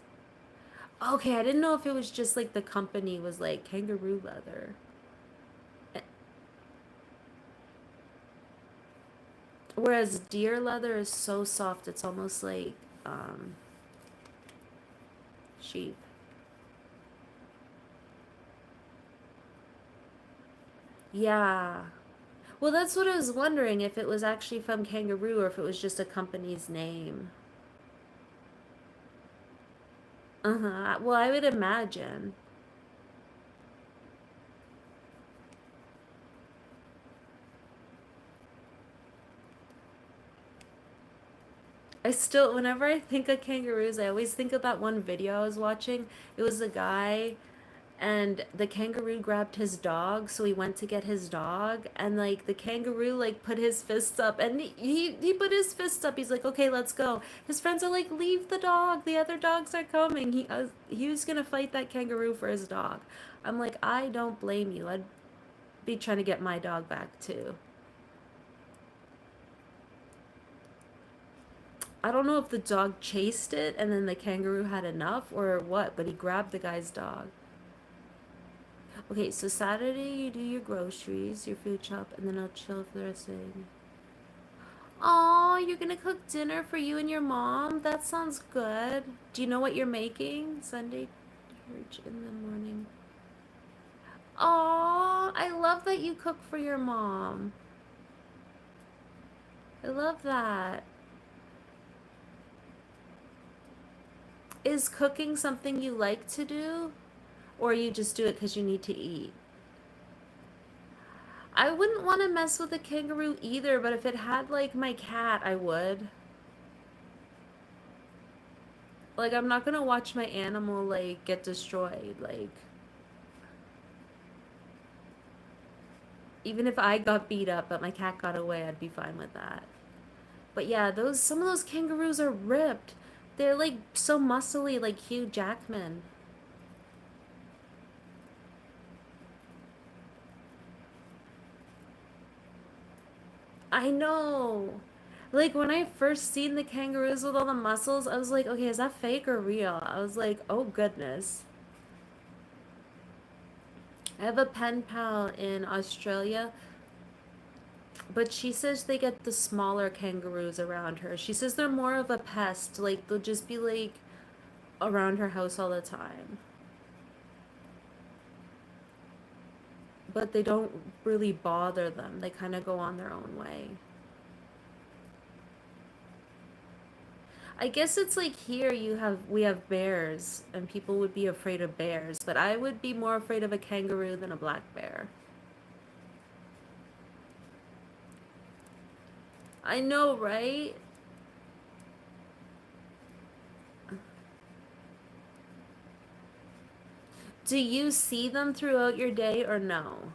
Okay, I didn't know if it was just like the company was like kangaroo leather. Eh, whereas deer leather is so soft, it's almost like um, sheep. Yeah. Well, that's what I was wondering if it was actually from kangaroo or if it was just a company's name. Uh-huh. Well, I would imagine. I still, whenever I think of kangaroos, I always think of that one video I was watching. It was a guy and the kangaroo grabbed his dog, so he went to get his dog and like the kangaroo like put his fists up and he put his fists up. He's like, "Okay, let's go." His friends are like, "Leave the dog. The other dogs are coming." He was going to fight that kangaroo for his dog. I'm like, "I don't blame you. I'd be trying to get my dog back too." I don't know if the dog chased it and then the kangaroo had enough or what, but he grabbed the guy's dog. Okay, so Saturday you do your groceries, your food shop, and then I'll chill for the rest of the day. Oh, you're gonna cook dinner for you and your mom? That sounds good. Do you know what you're making? Sunday church in the morning. Oh, I love that you cook for your mom. I love that. Is cooking something you like to do? Or you just do it because you need to eat? I wouldn't want to mess with a kangaroo either, but if it had like my cat, I would. Like I'm not gonna watch my animal like get destroyed. Like even if I got beat up but my cat got away, I'd be fine with that. But yeah, those some of those kangaroos are ripped. They're like so muscly, like Hugh Jackman. I know. Like when I first seen the kangaroos with all the muscles, I was like, okay, is that fake or real? I was like, oh goodness. I have a pen pal in Australia, but she says they get the smaller kangaroos around her. She says they're more of a pest. Like they'll just be like around her house all the time. But they don't really bother them. They kind of go on their own way. I guess it's like here we have bears and people would be afraid of bears, but I would be more afraid of a kangaroo than a black bear. I know, right? Do you see them throughout your day or no?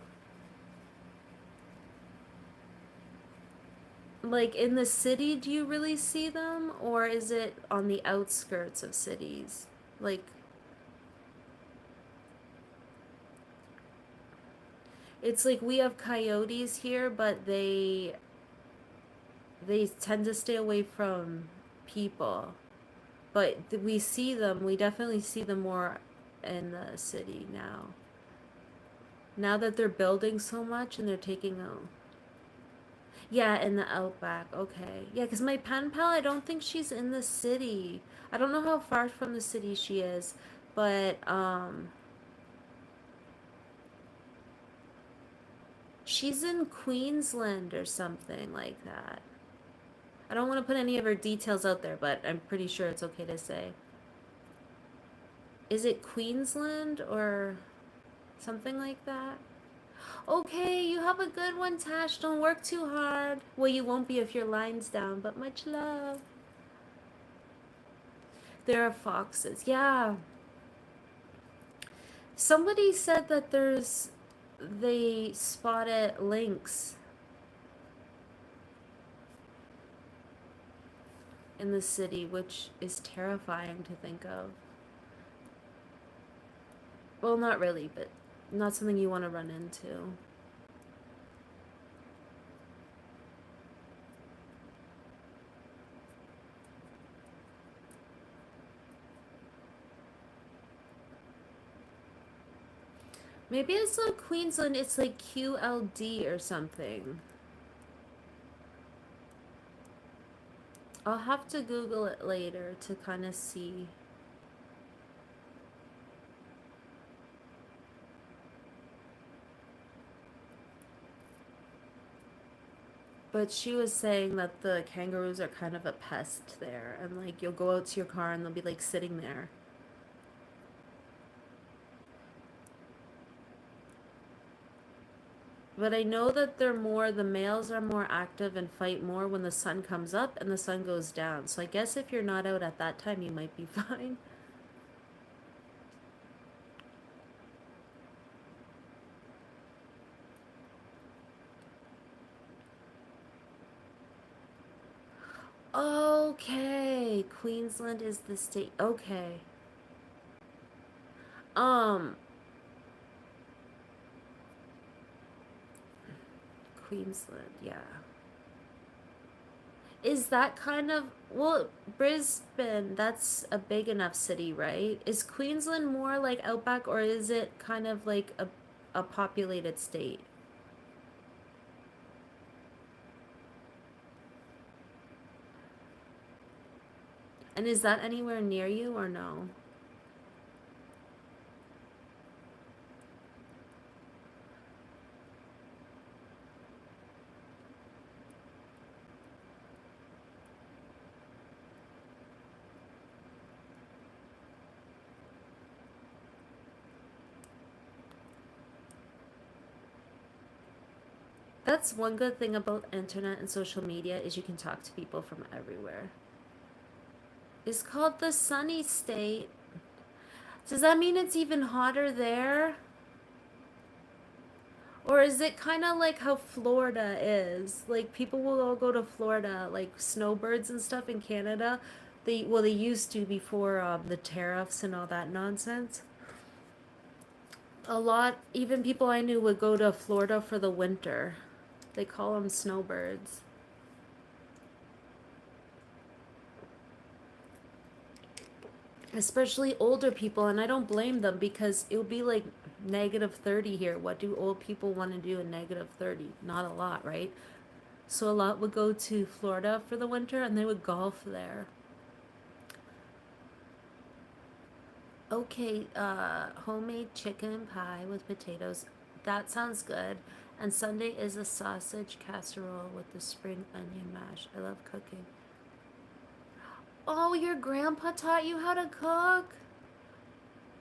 Like in the city, do you really see them or is it on the outskirts of cities? Like it's like we have coyotes here, but they tend to stay away from people. But we see them, we definitely see them more in the city now. Now that they're building so much and they're taking out. Yeah, in the outback. Okay. Yeah, because my pen pal, I don't think she's in the city. I don't know how far from the city she is, but she's in Queensland or something like that. I don't want to put any of her details out there, but I'm pretty sure it's okay to say. Is it Queensland or something like that? Okay, you have a good one, Tash. Don't work too hard. Well, you won't be if your line's down, but much love. There are foxes. Yeah. Somebody said that they spotted lynx in the city, which is terrifying to think of. Well, not really, but not something you want to run into. Maybe it's like Queensland, it's like QLD or something. I'll have to Google it later to kind of see. But she was saying that the kangaroos are kind of a pest there, and like you'll go out to your car and they'll be like sitting there. But I know that the males are more active and fight more when the sun comes up and the sun goes down. So I guess if you're not out at that time, you might be fine. Okay, Queensland is the state. Okay. Um, Queensland, yeah. Is that kind of, well, Brisbane, that's a big enough city, right? Is Queensland more like outback or is it kind of like a populated state? And is that anywhere near you or no? That's one good thing about internet and social media is you can talk to people from everywhere. It's called the sunny state. Does that mean it's even hotter there? Or is it kind of like how Florida is? Like people will all go to Florida, like snowbirds and stuff in Canada. They used to before the tariffs and all that nonsense. A lot, even people I knew would go to Florida for the winter. They call them snowbirds. Especially older people, and I don't blame them because it would be like -30 here. What do old people want to do in -30? Not a lot, right? So a lot would go to Florida for the winter and they would golf there. Okay, homemade chicken pie with potatoes. That sounds good. And Sunday is a sausage casserole with the spring onion mash. I love cooking. Oh, your grandpa taught you how to cook?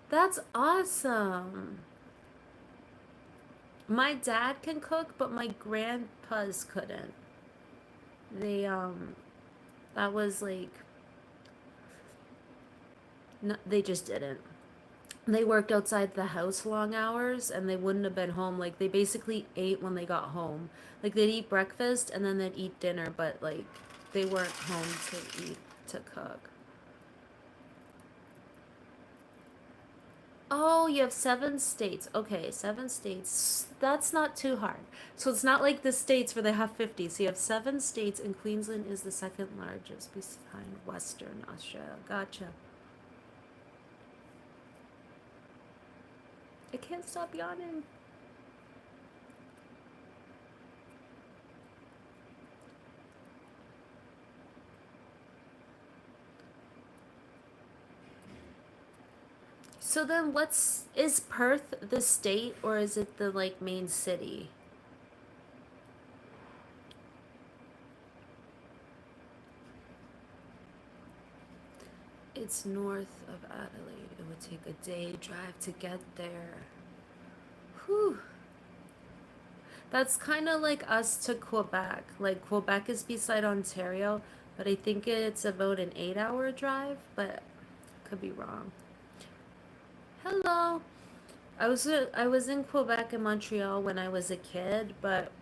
That's awesome. My dad can cook, but my grandpas couldn't. They, that was like, no, they just didn't. They worked outside the house long hours and they wouldn't have been home. Like, they basically ate when they got home. Like, they'd eat breakfast and then they'd eat dinner, but like, they weren't home to eat, to cook. Oh, you have 7 states. Okay, 7 states. That's not too hard. So it's not like the states where they have 50. So you have 7 states, and Queensland is the second largest behind Western Australia. Gotcha. I can't stop yawning. So then is Perth the state or is it the like main city? It's north of Adelaide. It would take a day drive to get there. Whew. That's kind of like us to Quebec. Like Quebec is beside Ontario, but I think it's about an 8-hour drive, but could be wrong. Hello. I was in Quebec and Montreal when I was a kid, but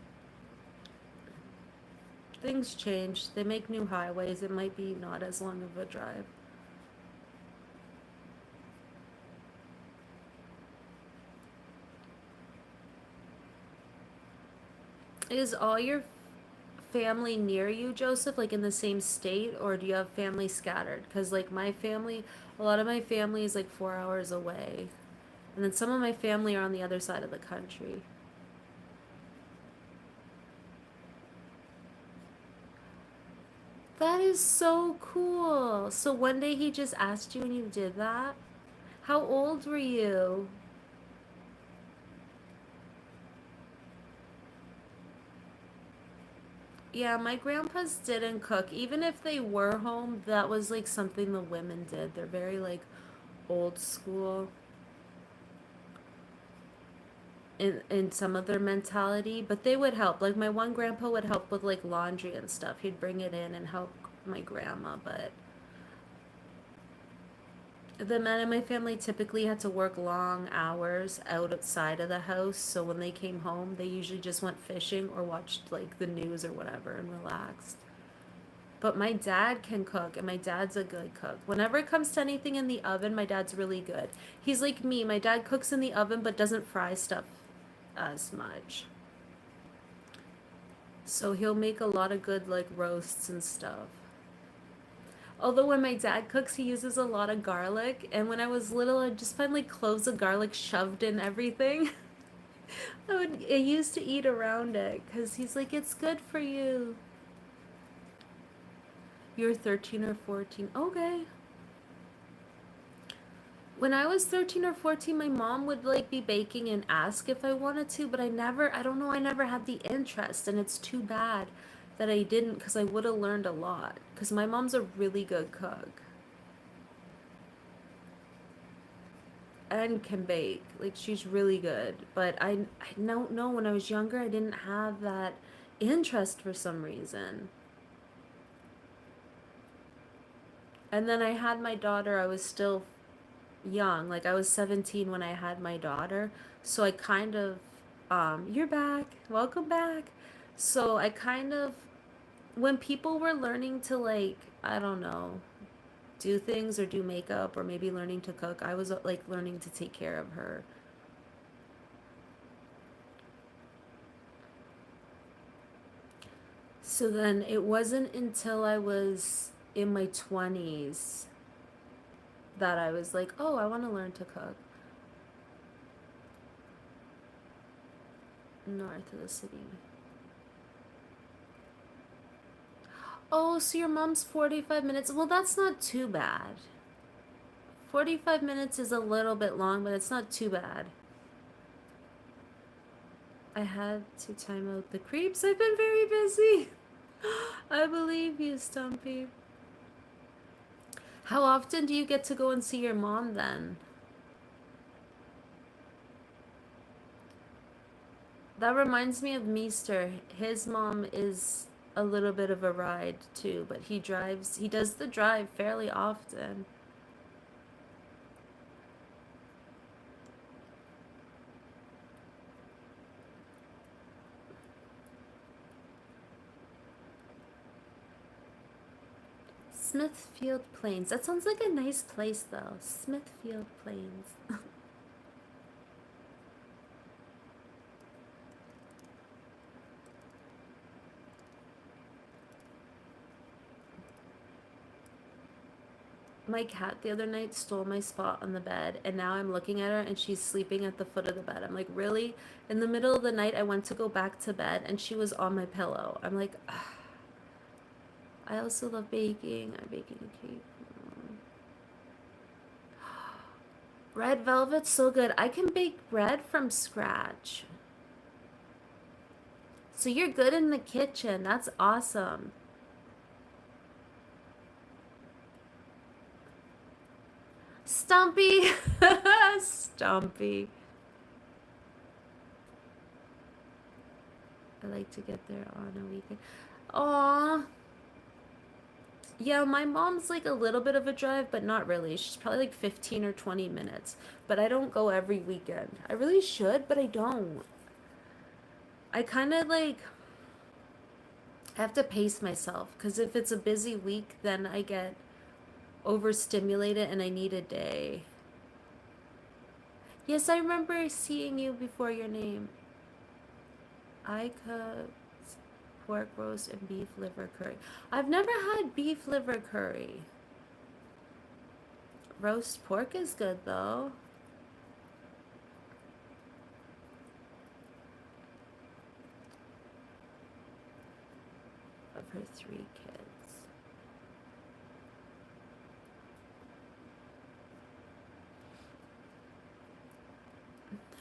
things changed. They make new highways. It might be not as long of a drive. Is all your family near you, Joseph, like in the same state, or do you have family scattered? Because, like, my family, a lot of my family is like 4 hours away. And then some of my family are on the other side of the country. That is so cool. So one day he just asked you and you did that? How old were you? Yeah, my grandpas didn't cook. Even if they were home, that was like something the women did. They're very like old school in some of their mentality, but they would help. Like my one grandpa would help with like laundry and stuff. He'd bring it in and help my grandma, but the men in my family typically had to work long hours outside of the house, so when they came home, they usually just went fishing or watched like the news or whatever and relaxed. But my dad can cook, and my dad's a good cook. Whenever it comes to anything in the oven, my dad's really good. He's like me. My dad cooks in the oven but doesn't fry stuff as much. So he'll make a lot of good like roasts and stuff. Although when my dad cooks, he uses a lot of garlic, and when I was little, I'd just find like cloves of garlic shoved in everything. I used to eat around it because he's like, it's good for you. You're 13 or 14. Okay. When I was 13 or 14, my mom would like be baking and ask if I wanted to, but I don't know, I never had the interest, and it's too bad that I didn't because I would have learned a lot because my mom's a really good cook and can bake. Like she's really good, but I don't know, when I was younger, I didn't have that interest for some reason. And then I had my daughter, I was still young. Like I was 17 when I had my daughter. So I kind of you're back. Welcome back. So I kind of when people were learning to like, I don't know, do things or do makeup or maybe learning to cook, I was like learning to take care of her. So then it wasn't until I was in my 20s that I was like, "Oh, I want to learn to cook." North of the city. Oh, so your mom's 45 minutes. Well, that's not too bad. 45 minutes is a little bit long, but it's not too bad. I had to time out the creeps. I've been very busy. I believe you, Stumpy. How often do you get to go and see your mom then? That reminds me of Meester. His mom is a little bit of a ride too, but he does the drive fairly often. Smithfield Plains. That sounds like a nice place though. Smithfield Plains. My cat the other night stole my spot on the bed, and now I'm looking at her and she's sleeping at the foot of the bed. I'm like, really? In the middle of the night, I went to go back to bed and she was on my pillow. I'm like, ugh. I also love baking. I'm baking a cake. Red velvet's so good. I can bake bread from scratch. So you're good in the kitchen. That's awesome. Stumpy. Stumpy. I like to get there on a weekend. Aww. Yeah, my mom's like a little bit of a drive, but not really. She's probably like 15 or 20 minutes. But I don't go every weekend. I really should, but I don't. I kind of like, I have to pace myself because if it's a busy week, then I get overstimulated and I need a day. Yes, I remember seeing you before your name. I cooked pork roast and beef liver curry. I've never had beef liver curry. Roast pork is good though. Of her 3 kids.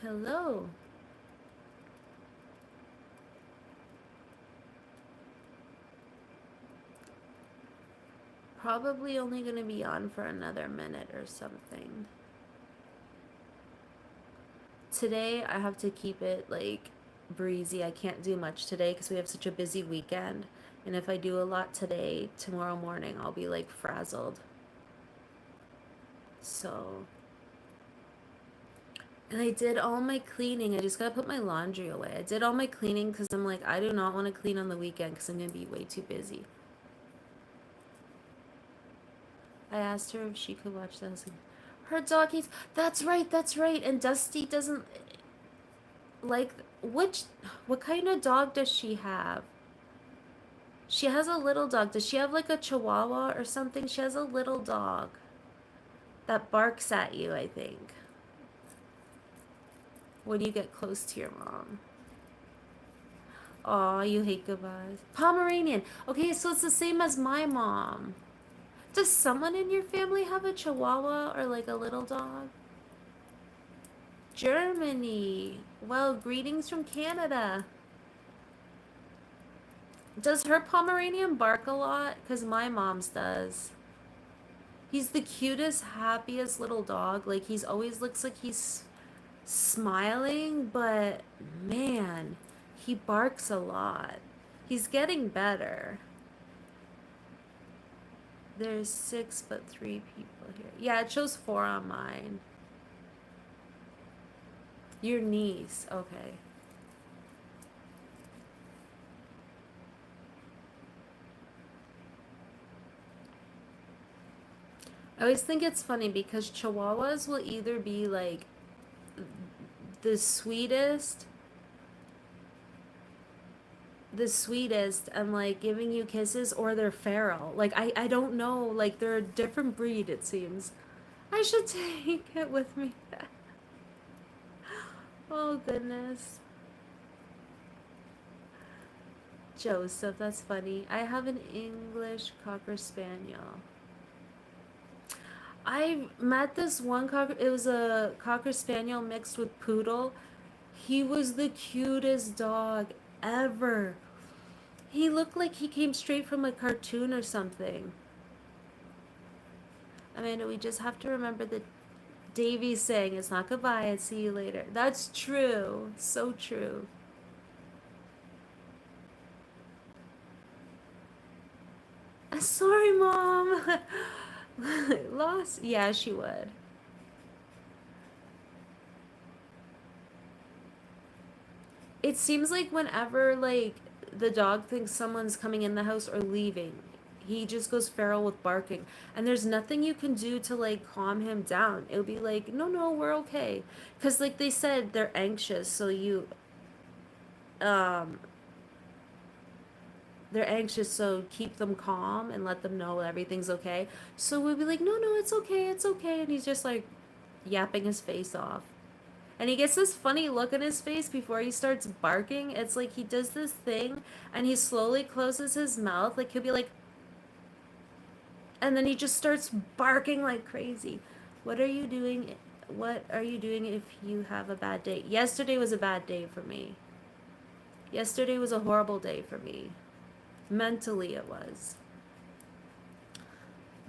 Hello. Probably only gonna be on for another minute or something. Today I have to keep it like breezy. I can't do much today because we have such a busy weekend. And if I do a lot today, tomorrow morning I'll be like frazzled. So, and I did all my cleaning. I just gotta put my laundry away. I did all my cleaning because I'm like, I do not want to clean on the weekend because I'm gonna be way too busy. I asked her if she could watch the house. Her doggies. That's right. That's right. And Dusty doesn't like what kind of dog does she have? She has a little dog. Does she have like a chihuahua or something? She has a little dog that barks at you, I think. When you get close to your mom. Aw, you hate goodbyes. Pomeranian. Okay, so it's the same as my mom. Does someone in your family have a chihuahua or like a little dog? Germany. Well, greetings from Canada. Does her Pomeranian bark a lot? Because my mom's does. He's the cutest, happiest little dog. Like, he's always looks like he's smiling, but man, he barks a lot. He's getting better. There's 6 but 3 people here. Yeah, it shows 4 on mine. Your niece. Okay. I always think it's funny because Chihuahuas will either be like the sweetest and like giving you kisses, or they're feral. Like I don't know, like they're a different breed, it seems. I should take it with me. Oh goodness. Joseph, that's funny. I have an English Cocker Spaniel. I met this one cocker. It was a cocker spaniel mixed with poodle. He was the cutest dog ever. He looked like he came straight from a cartoon or something. Amanda, we just have to remember that Davey's saying it's not goodbye and see you later. That's true. So true. Sorry, Mom. Lost? Yeah, she would. It seems like whenever, like, the dog thinks someone's coming in the house or leaving, he just goes feral with barking. And there's nothing you can do to, like, calm him down. It'll be like, no, no, we're okay. Because, like they said, they're anxious, so um, they're anxious, so keep them calm and let them know everything's okay. So we'll be like, no, no, it's okay, it's okay. And he's just, like, yapping his face off. And he gets this funny look on his face before he starts barking. It's like he does this thing and he slowly closes his mouth. Like he'll be like, and then he just starts barking like crazy. What are you doing? What are you doing if you have a bad day? Yesterday was a bad day for me. Yesterday was a horrible day for me. Mentally, it was.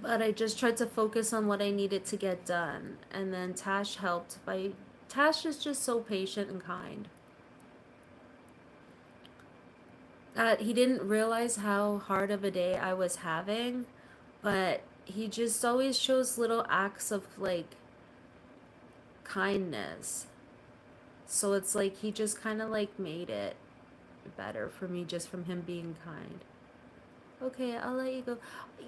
But I just tried to focus on what I needed to get done. And then Tash helped by. Tash is just so patient and kind. He didn't realize how hard of a day I was having, but he just always shows little acts of like kindness. So it's like he just kind of like made it better for me just from him being kind. Okay, I'll let you go.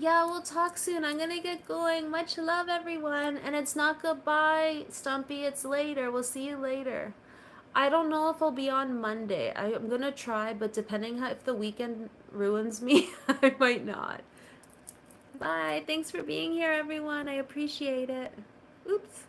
Yeah, we'll talk soon. I'm gonna get going. Much love, everyone. And it's not goodbye, Stumpy. It's later. We'll see you later. I don't know if I'll be on Monday. I'm gonna try, but depending how, if the weekend ruins me, I might not. Bye. Thanks for being here, everyone. I appreciate it. Oops.